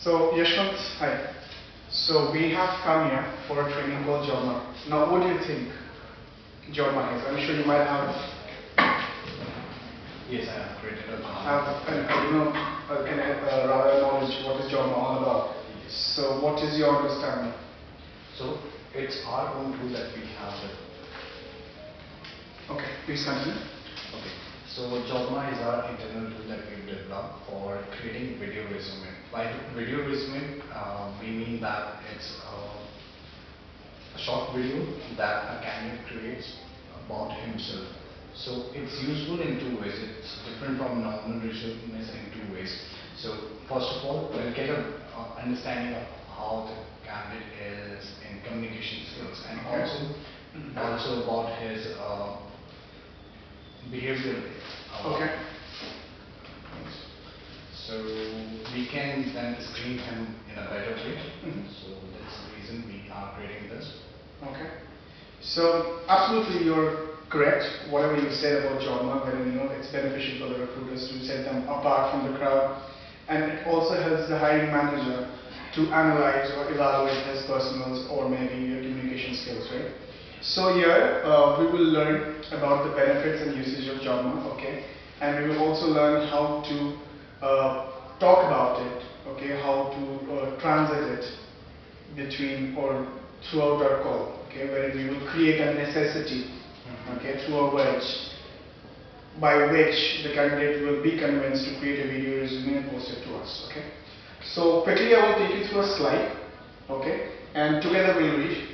So Yashwant, hi. So we have come here for a training called JobMa. Now what do you think JobMa is? I'm sure you might Yes, I have created a have rather knowledge what is JobMa all about. Yes. So what is your understanding? So it's our own tool that we have. Okay, please continue. Okay. So Jobma is our internal tool that we've developed for creating video resume. By video resume, we mean that it's a short video that a candidate creates about himself. So it's useful in two ways. It's different from normal resumes in two ways. So first of all, we'll get an understanding of how the candidate is in communication skills, and Okay. also about his behavioral. Okay. Things. So we can then screen him in a better way. So that's the reason we are creating this. Okay. So absolutely you're correct. Whatever you said about JobMa, wherein it's beneficial for the recruiters to set them apart from the crowd, and it also helps the hiring manager to analyze or evaluate his personals or maybe your communication skills, right? So here we will learn about the benefits and usage of JobMa, okay, and we will also learn how to talk about it, okay, how to transit it between or throughout our call, okay, wherein we will create a necessity, okay, through a wedge by which the candidate will be convinced to create a video resume and post it to us, okay. So quickly I will take you through a slide, okay, and together we'll read.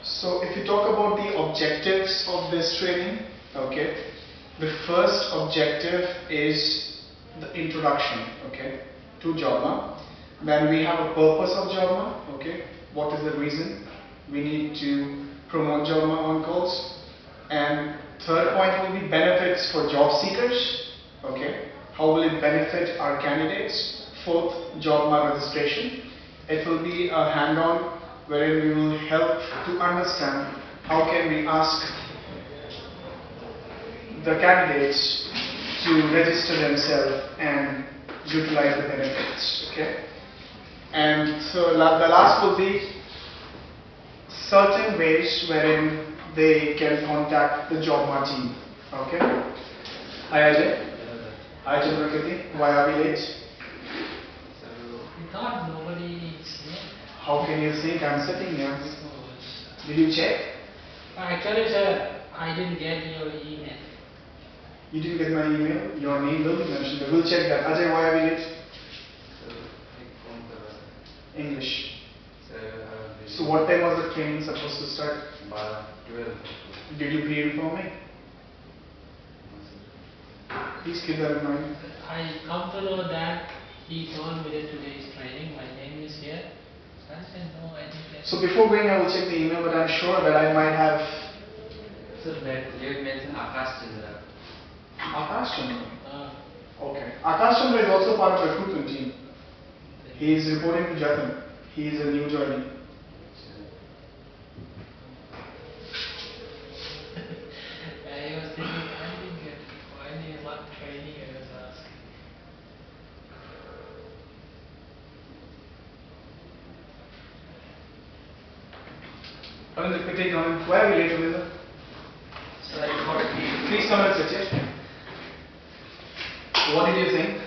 So if you talk about the objectives of this training, okay, the first objective is the introduction, okay, to JobMa. Then we have a purpose of JobMa, okay, what is the reason we need to promote JobMa on calls. And third point will be benefits for job seekers, okay, how will it benefit our candidates. Fourth, JobMa registration. It will be a hand-on wherein we will help to understand how can we ask the candidates to register themselves and utilize the benefits, okay. And so the last will be certain ways wherein they can contact the JobMa team, okay. Hi Ajay. Hi Chandrakriti. Why are we late? We thought nobody is here. How can you think I'm sitting here? Did you check? Actually, sir, I didn't get your email. You didn't get my email? Your name will be mentioned. We'll check that. Ajay, why are we late? English. So what time was the training supposed to start? 12. Did you pre-inform me? Please keep that in mind. I come to know that he told me that today's training, my name is here. So I said, no, I didn't get. So before going, I will check the email, but I'm sure that I might have Sir, that you mentioned Akash Chandra. Akash Chandra. Uh, Okay. Akash Chandra is also part of the recruitment team. He is reporting to Jatin. He is a new joinee. I was thinking, I didn't get any what training I was asking. Ravinder, quickly come. Why are we late, Ravinder? Sir, I thought Please come and sit here. What did you think?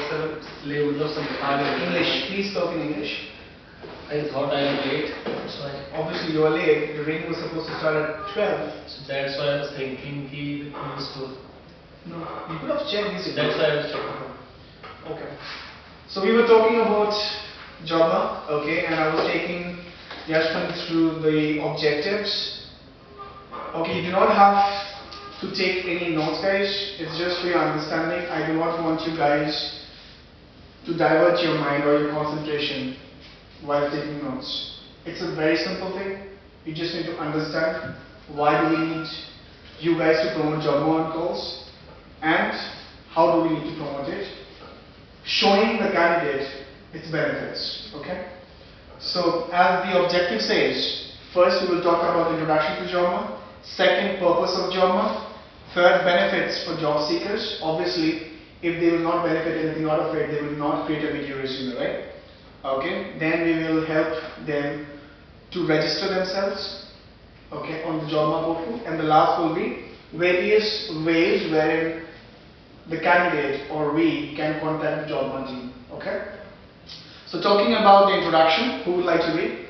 sir, leave some English. Please talk in English. I thought I am late, so Obviously, you are late. The training was supposed to start at 12. that's why I was thinking he was good. No, you could have checked this. That's why I was checking. Okay. So we were talking about JobMa, okay, and I was taking Yashwant through the objectives. Okay, you do not have to take any notes, guys. It's just for your understanding. I do not want you guys to divert your mind or your concentration while taking notes. It's a very simple thing. You just need to understand why do we need you guys to promote JobMa on calls and how do we need to promote it, showing the candidate its benefits, okay? So as the objective says, first we will talk about introduction to JobMa, second purpose of JobMa, third benefits for job seekers. Obviously if they will not benefit anything out of it, they will not create a video resume, right? Okay, then we will help them to register themselves, okay, on the JobMart portal. And the last will be various ways wherein the candidate or we can contact the JobMart team, okay? So talking about the introduction, who would like to read?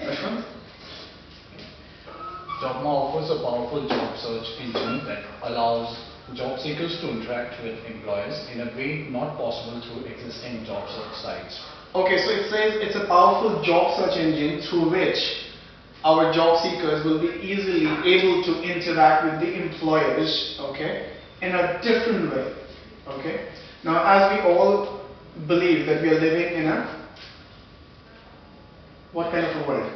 Ashwin? JobMart offers a powerful job search engine that allows job seekers to interact with employers in a way not possible through existing job search sites. Okay, so it says it's a powerful job search engine through which our job seekers will be easily able to interact with the employers, okay, in a different way, okay. Now, as we all believe that we are living in a, what kind of a world?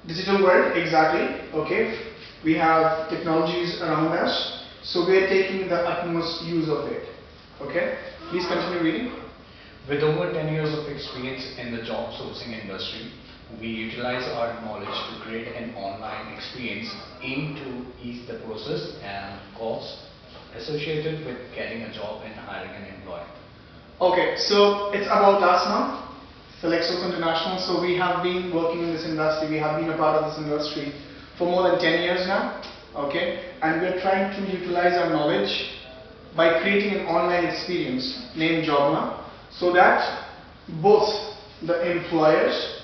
Digital world, exactly, okay. We have technologies around us, so we are taking the utmost use of it, okay. Please continue reading. With over 10 years of experience in the job sourcing industry, we utilize our knowledge to create an online experience aimed to ease the process and costs associated with getting a job and hiring an employee. Okay, so it's about us now, SelectSource International. So we have been working in this industry, we have been a part of this industry for more than 10 years now, okay, and we are trying to utilize our knowledge by creating an online experience named JobMart, so that both the employers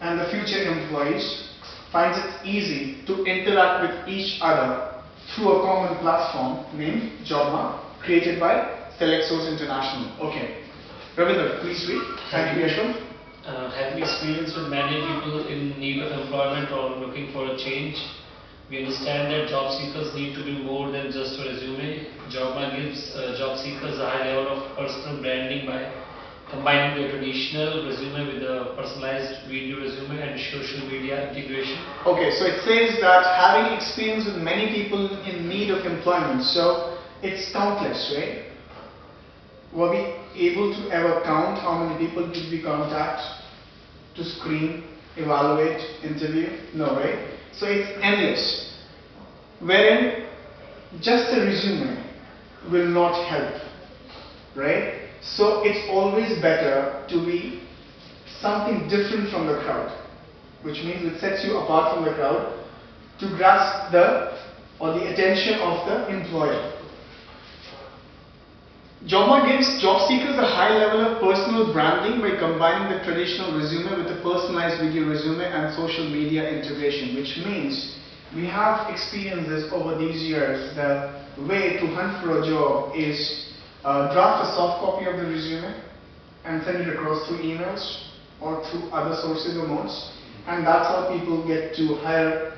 and the future employees finds it easy to interact with each other through a common platform named JobMart, created by SelectSource International. Okay, Ravinder, please read. Thank you, Yashwant. Having experience with many people in need of employment or looking for a change, we understand that job seekers need to be more than just a resume. JobMart gives job seekers a high level of personal branding by combining the traditional resume with a personalized video resume and social media integration. Okay, so it says that having experience with many people in need of employment, so it's countless, right? Were we able to ever count how many people did we contact to screen, evaluate, interview? No, right? So it's endless, wherein just a resume will not help, right? So it's always better to be something different from the crowd, which means it sets you apart from the crowd to grasp the attention of the employer. JobMart gives job seekers a high level of personal branding by combining the traditional resume with a personalized video resume and social media integration, which means we have experiences over these years. The way to hunt for a job is draft a soft copy of the resume and send it across through emails or through other sources or modes, and that's how people get to hire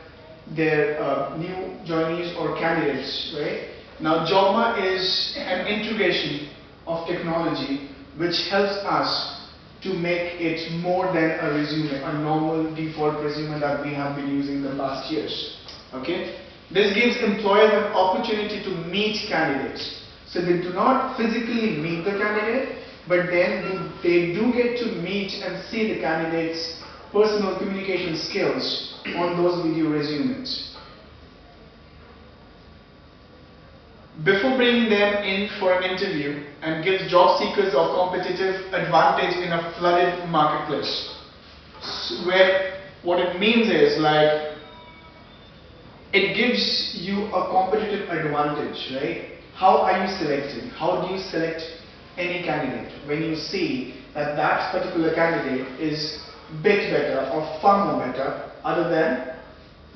their new joinees or candidates, right? Now, JobMart is an integration of technology which helps us to make it more than a resume, a normal default resume that we have been using the past years. Okay? This gives employers an opportunity to meet candidates. So they do not physically meet the candidate, but then they do get to meet and see the candidate's personal communication skills on those video resumes. Before bringing them in for an interview, and gives job seekers a competitive advantage in a flooded marketplace. Where what it means is, like, it gives you a competitive advantage, right? How are you selecting? How do you select any candidate when you see that that particular candidate is bit better or far more better other than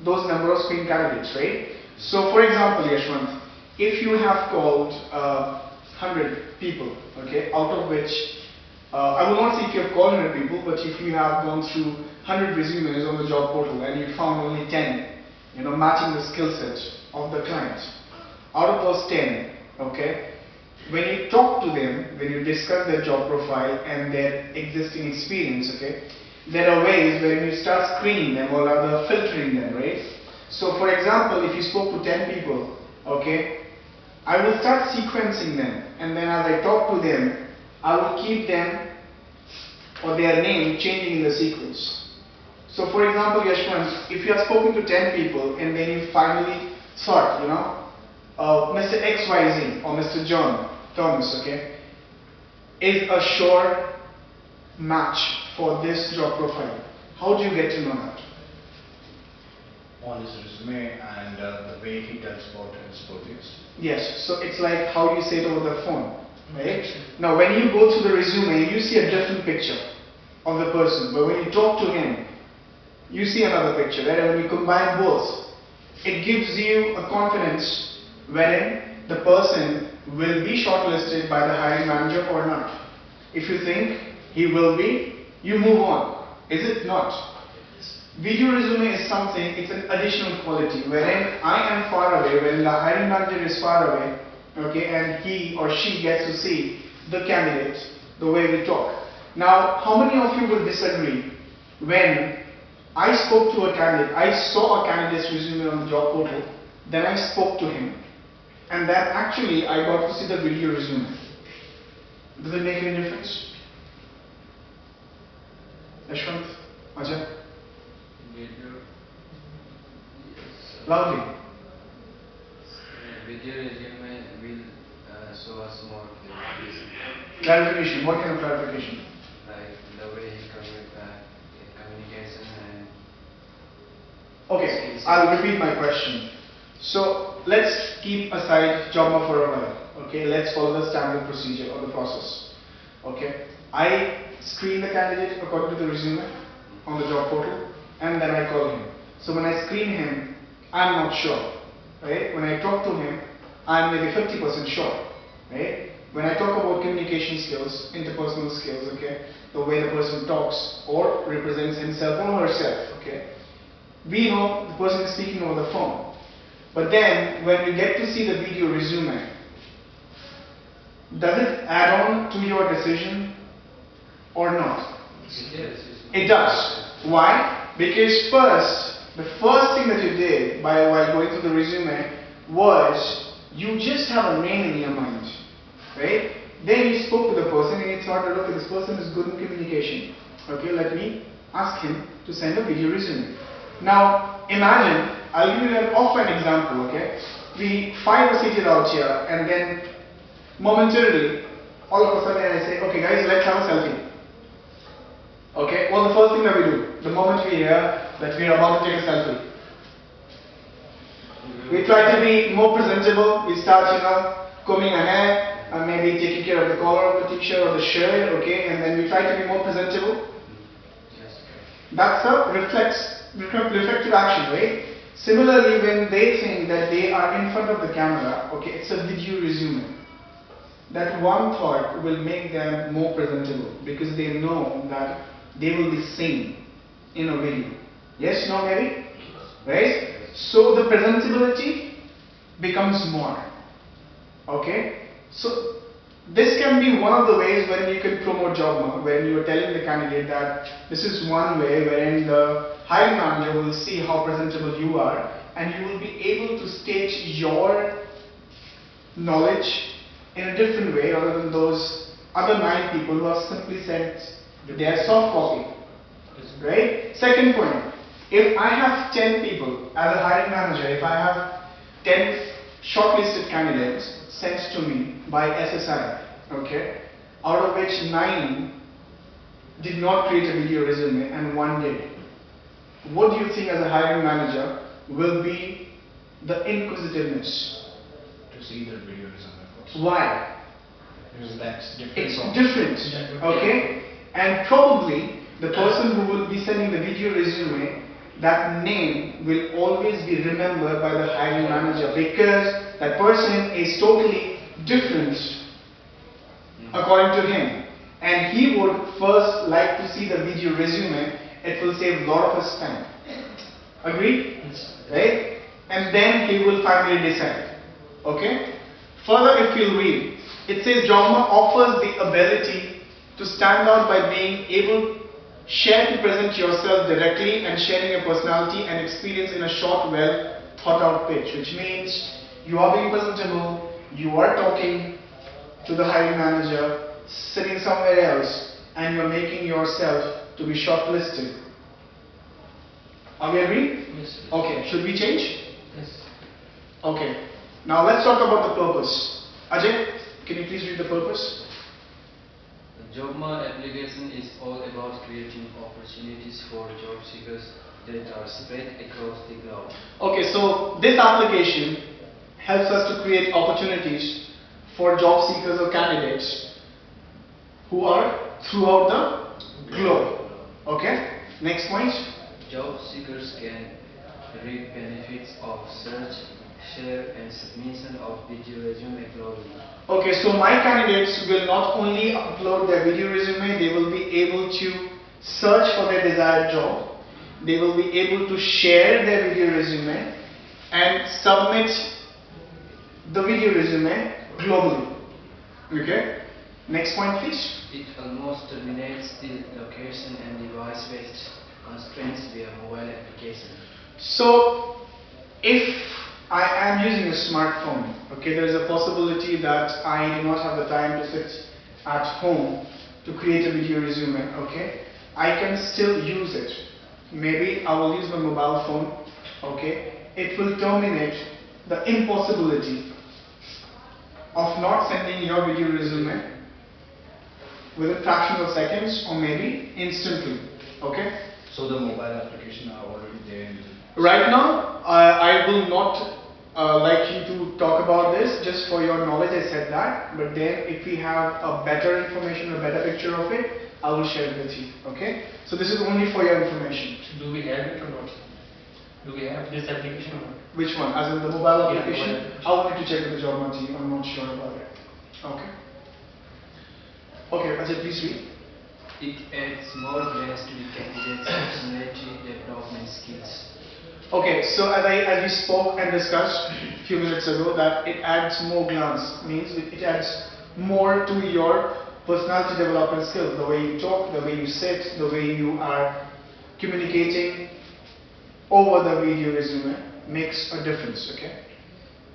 those number of screen candidates, right? So for example, Yashwant, if you have called 100 people, okay, out of which, I will not say if you have called 100 people, but if you have gone through 100 resumes on the job portal and you found only 10, matching the skill set of the client, out of those 10, okay, when you talk to them, when you discuss their job profile and their existing experience, okay, there are ways where you start screening them or rather filtering them, right? So for example, if you spoke to 10 people, okay, I will start sequencing them, and then as I talk to them, I will keep them or their name changing in the sequence. So for example, Yashwant, if you have spoken to 10 people and then you finally thought, Mr. XYZ or Mr. John Thomas, okay, is a sure match for this job profile. How do you get to know that? On his resume and the way he tells about his projects. Yes, so it's like how you say it over the phone, right? Now when you go through the resume, you see a different picture of the person, but when you talk to him, you see another picture, right? And when you combine both, it gives you a confidence wherein the person will be shortlisted by the hiring manager or not. If you think he will be, you move on. Is it not? Video resume is something, it's an additional quality wherein I am far away, when the hiring manager is far away, okay, and he or she gets to see the candidate, the way we talk. Now, how many of you will disagree when I spoke to a candidate, I saw a candidate's resume on the job portal, then I spoke to him, and then actually I got to see the video resume. Does it make any difference? Ashwant? Ajay? Video. Loudly. Video resume will show us more clarification, Clarification. What kind of clarification? like the way he communication and Okay, I'll repeat my question. So let's keep aside Jobma for a while. Okay, let's follow the standard procedure or the process. Okay, I screen the candidate according to the resume on the job portal, and then I call him. So when I screen him, I'm not sure, right? When I talk to him, I'm maybe 50% sure, right? When I talk about communication skills, interpersonal skills, okay, the way the person talks or represents himself or herself, okay, we know the person is speaking over the phone. But then when we get to see the video resume, does it add on to your decision or not? It does. Why? Because the first thing that you did while going through the resume was you just have a name in your mind, right? Then you spoke to the person and you thought that, okay, this person is good in communication. Okay, let me ask him to send a video resume. Now, imagine, I'll give you an offhand example, okay? We five are seated out here and then momentarily, all of a sudden I say, okay guys, let's have a selfie. Okay, well the first thing that we do, the moment we hear that we are about to take a selfie, we try to be more presentable, we start, combing our hair, and maybe taking care of the collar of the t-shirt or the shirt, okay, and then we try to be more presentable. That's a reflective action, right? Similarly, when they think that they are in front of the camera, okay, it's a video resume. That one thought will make them more presentable because they know that they will be seen in a video. Yes, no, maybe? Right? So the presentability becomes more. Okay? So this can be one of the ways wherein you can promote Jobma, wherein you are telling the candidate that this is one way wherein the hiring manager will see how presentable you are and you will be able to state your knowledge in a different way other than those other 9 people who have simply sent their soft copy. Right? Second point, if I have 10 people as a hiring manager, if I have 10 shortlisted candidates sent to me by SSI, okay, out of which 9 did not create a video resume and 1 did, what do you think as a hiring manager will be the inquisitiveness? To see the video resume, of course. Why? Because that's different. It's from- different, okay? And probably the person who will be sending the video resume, that name will always be remembered by the hiring manager because that person is totally different according to him. And he would first like to see the video resume. It will save a lot of his time. Agreed? Right? And then he will finally decide. Okay? Further, if you read, it says Jobma offers the ability to stand out by being able to present yourself directly and sharing your personality and experience in a short, well thought out pitch, which means you are being presentable, you are talking to the hiring manager, sitting somewhere else, and you are making yourself to be shortlisted. Are we agreed? Yes. Okay, should we change? Yes. Okay. Now let's talk about the purpose. Ajay, can you please read the purpose? The JobMart application is all about creating opportunities for job seekers that are spread across the globe. Okay, so this application helps us to create opportunities for job seekers or candidates who are throughout the globe. Okay, next point. Job seekers can reap benefits of search, share, and submission of video resume globally. Okay, so my candidates will not only upload their video resume, they will be able to search for their desired job, they will be able to share their video resume and submit the video resume globally. Okay, next point please. It almost terminates the location and device-based constraints via mobile application. So, if I am using a smartphone, okay, there is a possibility that I do not have the time to sit at home to create a video resume, okay, I can still use it. Maybe I will use my mobile phone, okay, it will terminate the impossibility of not sending your video resume within fraction of seconds or maybe instantly, okay. So the mobile application are already there in Right now, I will not like you to talk about this, just for your knowledge I said that, but then if we have a better information, a better picture of it, I will share it with you, okay? So this is only for your information. Do we have it or not? Do we have this application or not? Which one? As in the mobile Yeah, application? mobile application. I will need to check with the job market team, I'm not sure about it. Okay. Okay, Ajay, please read. It adds more glance to the candidate's personality development skills. Okay, so as we spoke and discussed a few minutes ago, that it adds more glance, means it adds more to your personality development skills, the way you talk, the way you sit, the way you are communicating over the video resume makes a difference, okay?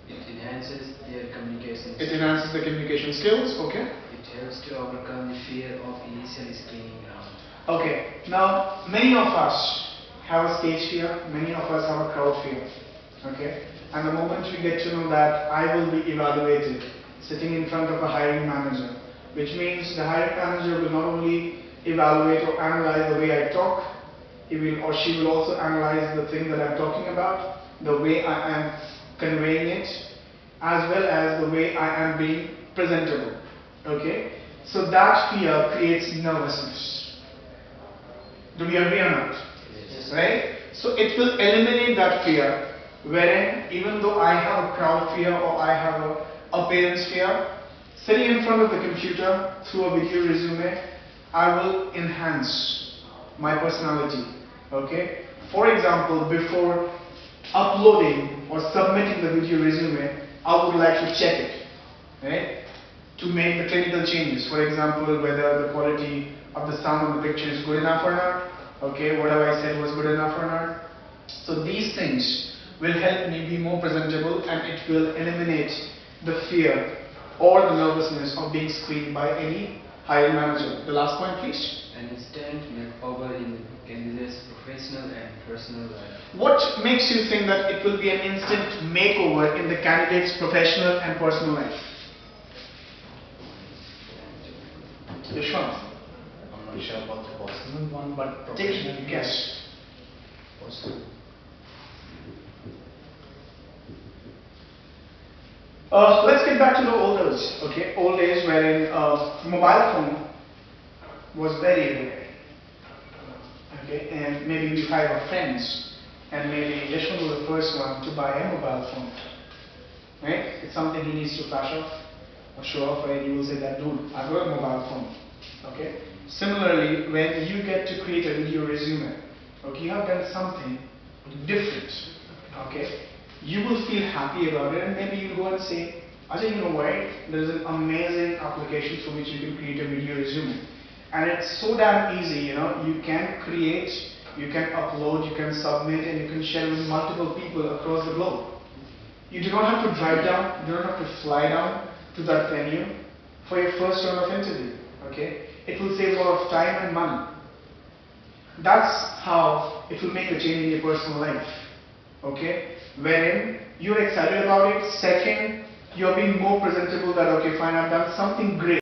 It enhances their communication It skills. enhances the communication skills, okay? It helps to overcome the fear of initial screening round. Okay, now many of us have a stage fear, many of us have a crowd fear, okay? And the moment we get to know that I will be evaluated sitting in front of a hiring manager, which means the hiring manager will not only evaluate or analyze the way I talk, he will or she will also analyze the thing that I'm talking about, the way I am conveying it, as well as the way I am being presentable, okay? So that fear creates nervousness. Do we agree or not? Yes. Right? So it will eliminate that fear, wherein even though I have a crowd fear or I have a appearance fear, sitting in front of the computer through a video resume, I will enhance my personality. Okay? For example, before uploading or submitting the video resume, I would like to check it, right? To make the clinical changes. For example, whether the quality of the sound of the picture is good enough or not. Okay, whatever I said was good enough or not. So these things will help me be more presentable, and it will eliminate the fear or the nervousness of being screened by any hiring manager. The last point, please. An instant makeover in candidate's professional and personal life. What makes you think that it will be an instant makeover in the candidate's professional and personal life? Yashwant, I'm not sure about the personal one, but take professional. a guess. Personal. Let's get back to the old days, okay? Old days wherein mobile phone was very rare, okay? And maybe we five are friends, and maybe Yashwant was the first one to buy a mobile phone, right? It's something he needs to flash off or show off, right? You will say that, dude, I've got a mobile phone, okay? Similarly, when you get to create a video resume, okay, you have done something different, okay? You will feel happy about it, and maybe you'll go and say, Ajay, you know what? There's an amazing application through which you can create a video resume. And it's so damn easy, you know, you can create, you can upload, you can submit, and you can share with multiple people across the globe. You do not have to drive down, you do not have to fly down to that venue for your first round of interview, okay? It will save a lot of time and money. That's how it will make a change in your personal life, okay? Wherein you're excited about it. Second, you're being more presentable that, okay, fine, I've done something great.